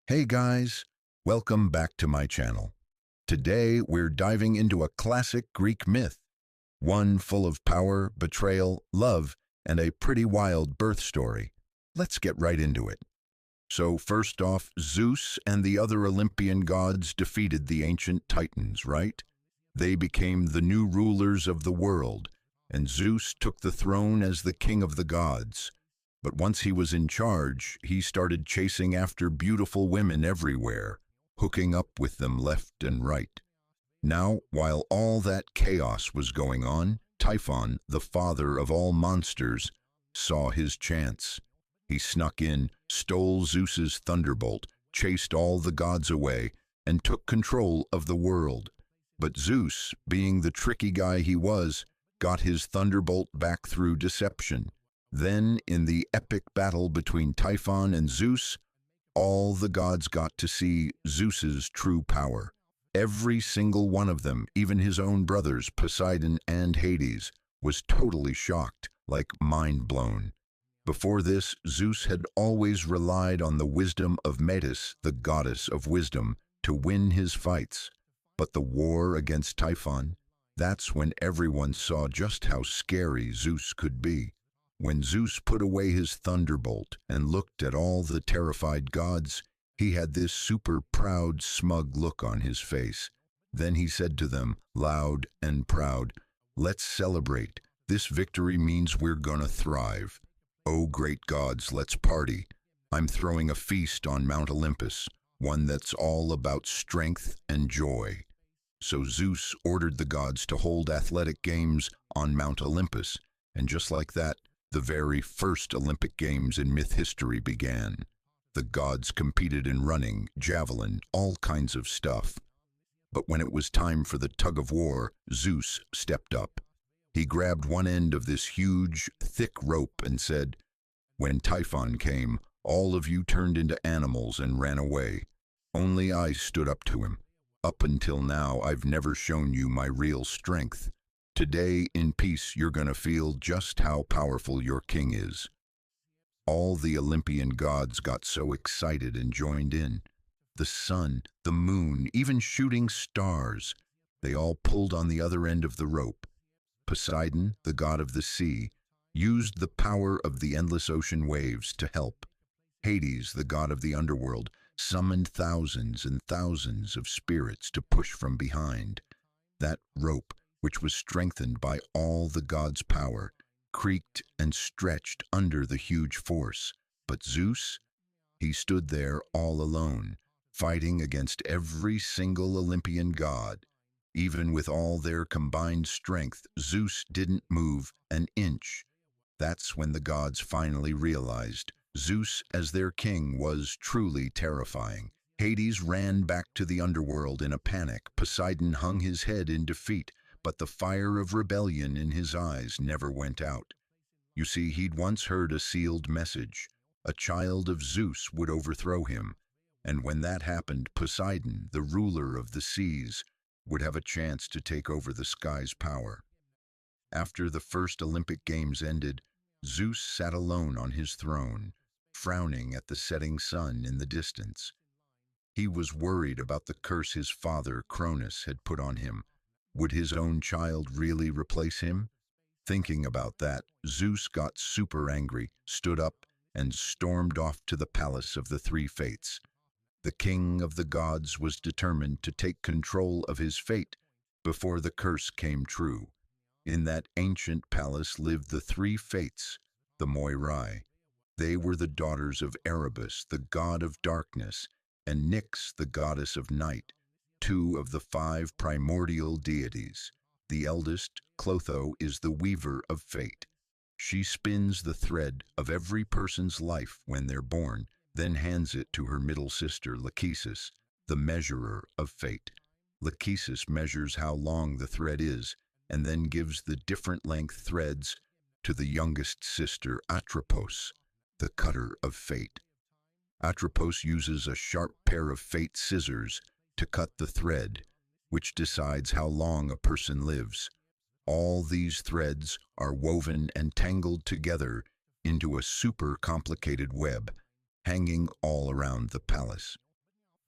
Hey guys, welcome back to my channel. Today we're diving into a classic Greek myth, one full of power, betrayal, love, and a pretty wild birth story. Let's get right into it. So first off, Zeus and the other Olympian gods defeated the ancient Titans, right? They became the new rulers of the world, and Zeus took the throne as the king of the gods. But once he was in charge, he started chasing after beautiful women everywhere, hooking up with them left and right. Now, while all that chaos was going on, Typhon, the father of all monsters, saw his chance. He snuck in, stole Zeus's thunderbolt, chased all the gods away, and took control of the world. But Zeus, being the tricky guy he was, got his thunderbolt back through deception. Then, in the epic battle between Typhon and Zeus, all the gods got to see Zeus's true power. Every single one of them, even his own brothers, Poseidon and Hades, was totally shocked, like mind blown. Before this, Zeus had always relied on the wisdom of Metis, the goddess of wisdom, to win his fights. But the war against Typhon, that's when everyone saw just how scary Zeus could be. When Zeus put away his thunderbolt and looked at all the terrified gods, he had this super proud, smug look on his face. Then he said to them, loud and proud, "Let's celebrate. This victory means we're gonna thrive. Oh, great gods, let's party. I'm throwing a feast on Mount Olympus, one that's all about strength and joy." So Zeus ordered the gods to hold athletic games on Mount Olympus, and just like that, the very first Olympic Games in myth history began. The gods competed in running, javelin, all kinds of stuff. But when it was time for the tug of war, Zeus stepped up. He grabbed one end of this huge, thick rope and said, "When Typhon came, all of you turned into animals and ran away. Only I stood up to him. Up until now, I've never shown you my real strength. Today, in peace, you're gonna feel just how powerful your king is." All the Olympian gods got so excited and joined in. The sun, the moon, even shooting stars, they all pulled on the other end of the rope. Poseidon, the god of the sea, used the power of the endless ocean waves to help. Hades, the god of the underworld, summoned thousands and thousands of spirits to push from behind. That rope, which was strengthened by all the gods' power, creaked and stretched under the huge force. But Zeus, he stood there all alone, fighting against every single Olympian god. Even with all their combined strength, Zeus didn't move an inch. That's when the gods finally realized Zeus as their king was truly terrifying. Hades ran back to the underworld in a panic. Poseidon hung his head in defeat, but the fire of rebellion in his eyes never went out. You see, he'd once heard a sealed message. A child of Zeus would overthrow him, and when that happened, Poseidon, the ruler of the seas, would have a chance to take over the sky's power. After the first Olympic Games ended, Zeus sat alone on his throne, frowning at the setting sun in the distance. He was worried about the curse his father, Cronus, had put on him. Would his own child really replace him? Thinking about that, Zeus got super angry, stood up, and stormed off to the palace of the three fates. The king of the gods was determined to take control of his fate before the curse came true. In that ancient palace lived the three fates, the Moirai. They were the daughters of Erebus, the god of darkness, and Nyx, the goddess of night, two of the five primordial deities. The eldest, Clotho, is the weaver of fate. She spins the thread of every person's life when they're born, then hands it to her middle sister, Lachesis, the measurer of fate. Lachesis measures how long the thread is, and then gives the different length threads to the youngest sister, Atropos, the cutter of fate. Atropos uses a sharp pair of fate scissors to cut the thread, which decides how long a person lives. All these threads are woven and tangled together into a super complicated web, hanging all around the palace.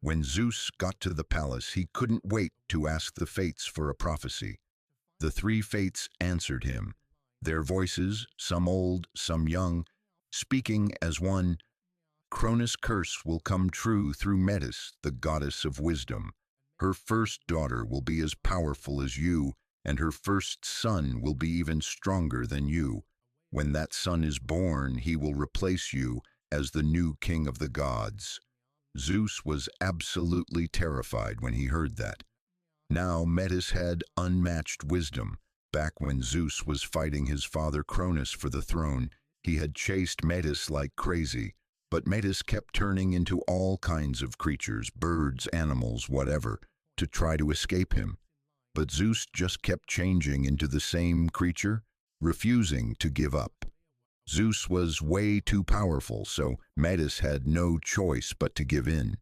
When Zeus got to the palace, he couldn't wait to ask the fates for a prophecy. The three fates answered him, their voices, some old, some young, speaking as one. Cronus' curse will come true through Metis, the goddess of wisdom. Her first daughter will be as powerful as you, and her first son will be even stronger than you. When that son is born, he will replace you as the new king of the gods. Zeus was absolutely terrified when he heard that. Now Metis had unmatched wisdom. Back when Zeus was fighting his father Cronus for the throne, he had chased Metis like crazy, but Metis kept turning into all kinds of creatures, birds, animals, whatever, to try to escape him. But Zeus just kept changing into the same creature, refusing to give up. Zeus was way too powerful, so Metis had no choice but to give in.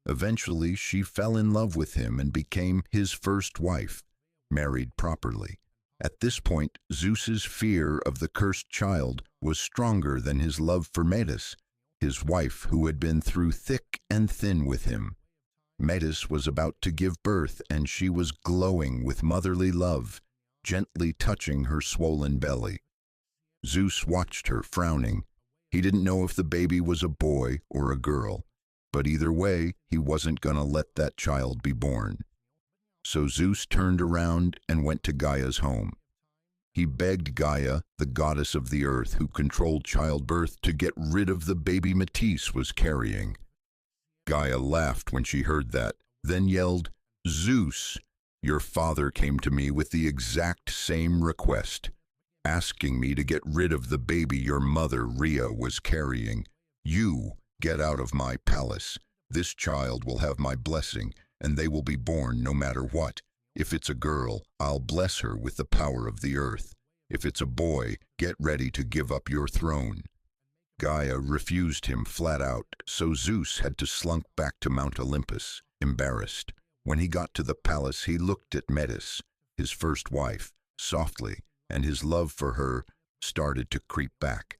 Eventually, she fell in love with him and became his first wife, married properly. At this point, Zeus's fear of the cursed child was stronger than his love for Metis, his wife who had been through thick and thin with him. Metis was about to give birth, and she was glowing with motherly love, gently touching her swollen belly. Zeus watched her, frowning. He didn't know if the baby was a boy or a girl, but either way, he wasn't going to let that child be born. So Zeus turned around and went to Gaia's home. He begged Gaia, the goddess of the earth who controlled childbirth, to get rid of the baby Metis was carrying. Gaia laughed when she heard that, then yelled, "Zeus, your father came to me with the exact same request, asking me to get rid of the baby your mother Rhea was carrying. You get out of my palace. This child will have my blessing, and they will be born no matter what. If it's a girl, I'll bless her with the power of the earth. If it's a boy, get ready to give up your throne." Gaia refused him flat out, so Zeus had to slunk back to Mount Olympus, embarrassed. When he got to the palace, he looked at Metis, his first wife, softly, and his love for her started to creep back.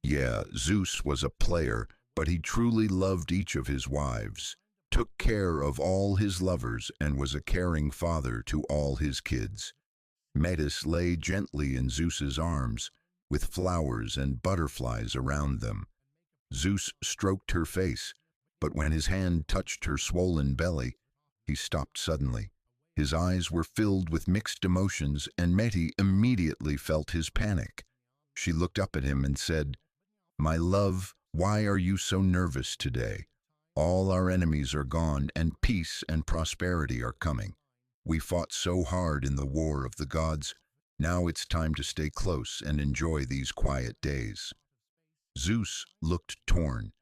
Yeah, Zeus was a player, but he truly loved each of his wives, took care of all his lovers, and was a caring father to all his kids. Metis lay gently in Zeus's arms, with flowers and butterflies around them. Zeus stroked her face, but when his hand touched her swollen belly, he stopped suddenly. His eyes were filled with mixed emotions, and Metis immediately felt his panic. She looked up at him and said, "My love, why are you so nervous today? All our enemies are gone, and peace and prosperity are coming. We fought so hard in the war of the gods. Now it's time to stay close and enjoy these quiet days." Zeus looked torn.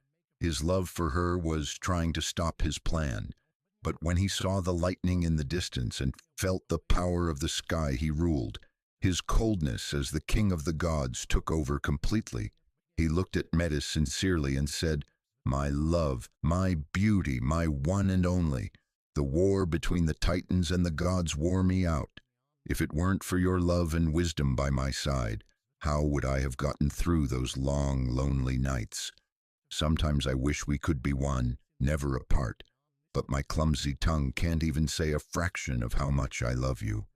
His love for her was trying to stop his plan, but when he saw the lightning in the distance and felt the power of the sky he ruled, his coldness as the king of the gods took over completely. He looked at Metis sincerely and said, "My love, my beauty, my one and only, the war between the Titans and the gods wore me out. If it weren't for your love and wisdom by my side, how would I have gotten through those long, lonely nights? Sometimes I wish we could be one, never apart, but my clumsy tongue can't even say a fraction of how much I love you.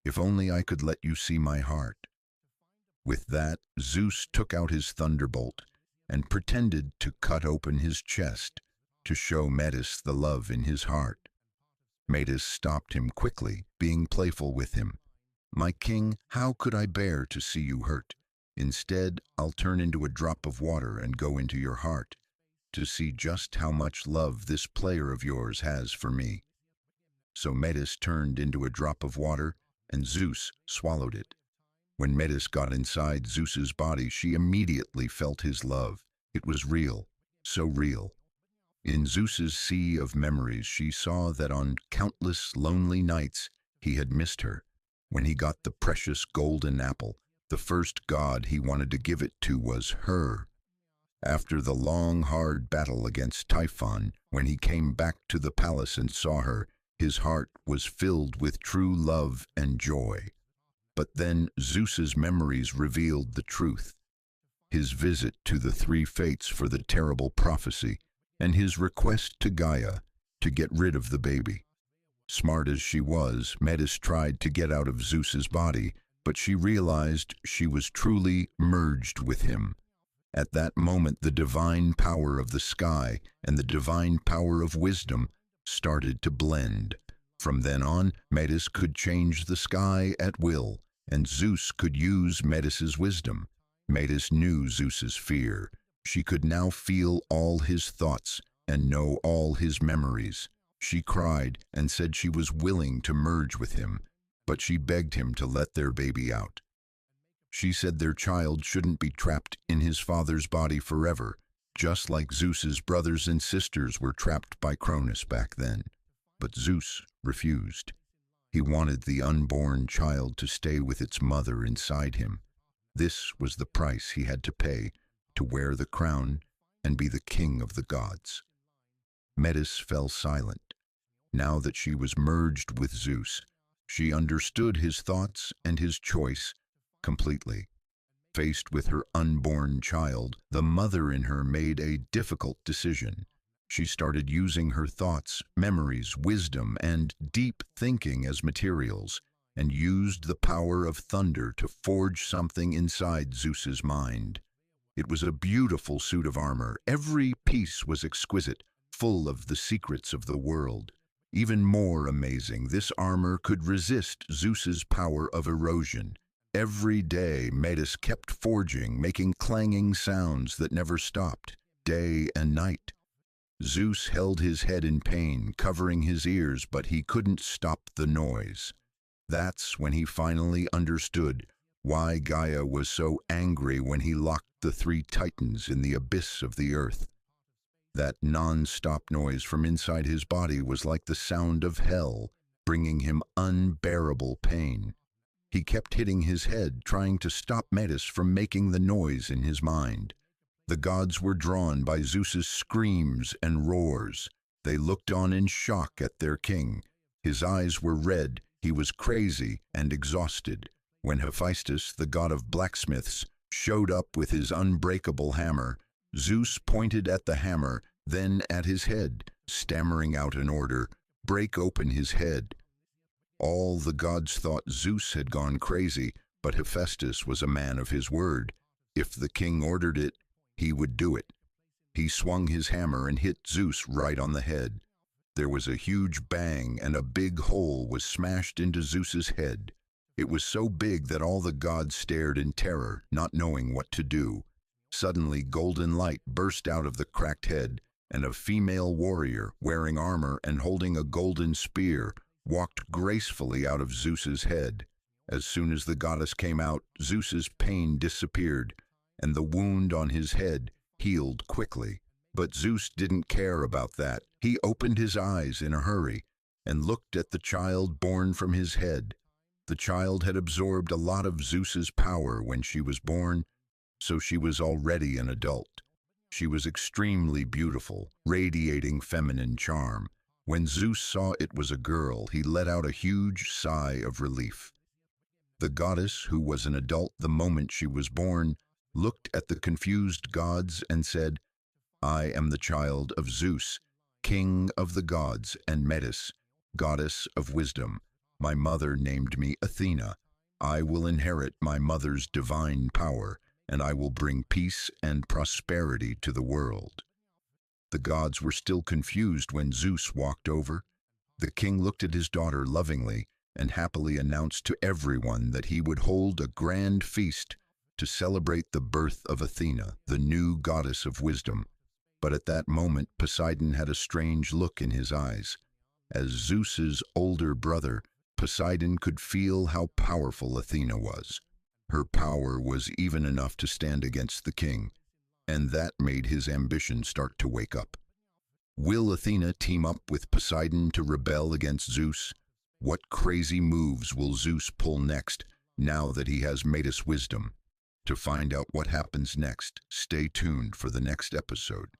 If only I could let you see my heart." With that, Zeus took out his thunderbolt and pretended to cut open his chest to show Metis the love in his heart. Metis stopped him quickly, being playful with him. "My king, how could I bear to see you hurt? Instead, I'll turn into a drop of water and go into your heart, to see just how much love this player of yours has for me." So Metis turned into a drop of water, and Zeus swallowed it. When Metis got inside Zeus's body, she immediately felt his love. It was real, so real. In Zeus's sea of memories, she saw that on countless lonely nights he had missed her. When he got the precious golden apple, the first god he wanted to give it to was her. After the long, hard battle against Typhon, when he came back to the palace and saw her, his heart was filled with true love and joy. But then Zeus's memories revealed the truth. His visit to the three fates for the terrible prophecy, and his request to Gaia to get rid of the baby. Smart as she was, Metis tried to get out of Zeus's body, but she realized she was truly merged with him. At that moment, the divine power of the sky and the divine power of wisdom started to blend. From then on, Metis could change the sky at will, and Zeus could use Metis's wisdom. Metis knew Zeus's fear. She could now feel all his thoughts and know all his memories. She cried and said she was willing to merge with him, but she begged him to let their baby out. She said their child shouldn't be trapped in his father's body forever, just like Zeus's brothers and sisters were trapped by Cronus back then. But Zeus refused. He wanted the unborn child to stay with its mother inside him. This was the price he had to pay to wear the crown and be the king of the gods. Metis fell silent. Now that she was merged with Zeus, she understood his thoughts and his choice completely. Faced with her unborn child, the mother in her made a difficult decision. She started using her thoughts, memories, wisdom, and deep thinking as materials, and used the power of thunder to forge something inside Zeus's mind. It was a beautiful suit of armor. Every piece was exquisite, full of the secrets of the world. Even more amazing, this armor could resist Zeus's power of erosion. Every day, Metis kept forging, making clanging sounds that never stopped, day and night. Zeus held his head in pain, covering his ears, but he couldn't stop the noise. That's when he finally understood why Gaia was so angry when he locked the three titans in the abyss of the earth. That non-stop noise from inside his body was like the sound of hell, bringing him unbearable pain. He kept hitting his head, trying to stop Metis from making the noise in his mind. The gods were drawn by Zeus's screams and roars. They looked on in shock at their king. His eyes were red, he was crazy and exhausted. When Hephaestus, the god of blacksmiths, showed up with his unbreakable hammer, Zeus pointed at the hammer, then at his head, stammering out an order, "Break open his head." All the gods thought Zeus had gone crazy, but Hephaestus was a man of his word. If the king ordered it, he would do it. He swung his hammer and hit Zeus right on the head. There was a huge bang, and a big hole was smashed into Zeus's head. It was so big that all the gods stared in terror, not knowing what to do. Suddenly, golden light burst out of the cracked head, and a female warrior, wearing armor and holding a golden spear, walked gracefully out of Zeus's head. As soon as the goddess came out, Zeus's pain disappeared, and the wound on his head healed quickly. But Zeus didn't care about that. He opened his eyes in a hurry and looked at the child born from his head. The child had absorbed a lot of Zeus's power when she was born, so she was already an adult. She was extremely beautiful, radiating feminine charm. When Zeus saw it was a girl, he let out a huge sigh of relief. The goddess, who was an adult the moment she was born, looked at the confused gods and said, "I am the child of Zeus, king of the gods, and Metis, goddess of wisdom. My mother named me Athena. I will inherit my mother's divine power, and I will bring peace and prosperity to the world." The gods were still confused when Zeus walked over. The king looked at his daughter lovingly and happily announced to everyone that he would hold a grand feast to celebrate the birth of Athena, the new goddess of wisdom. But at that moment, Poseidon had a strange look in his eyes. As Zeus's older brother, Poseidon could feel how powerful Athena was. Her power was even enough to stand against the king, and that made his ambition start to wake up. Will Athena team up with Poseidon to rebel against Zeus? What crazy moves will Zeus pull next, now that he has Metis' wisdom? To find out what happens next, stay tuned for the next episode.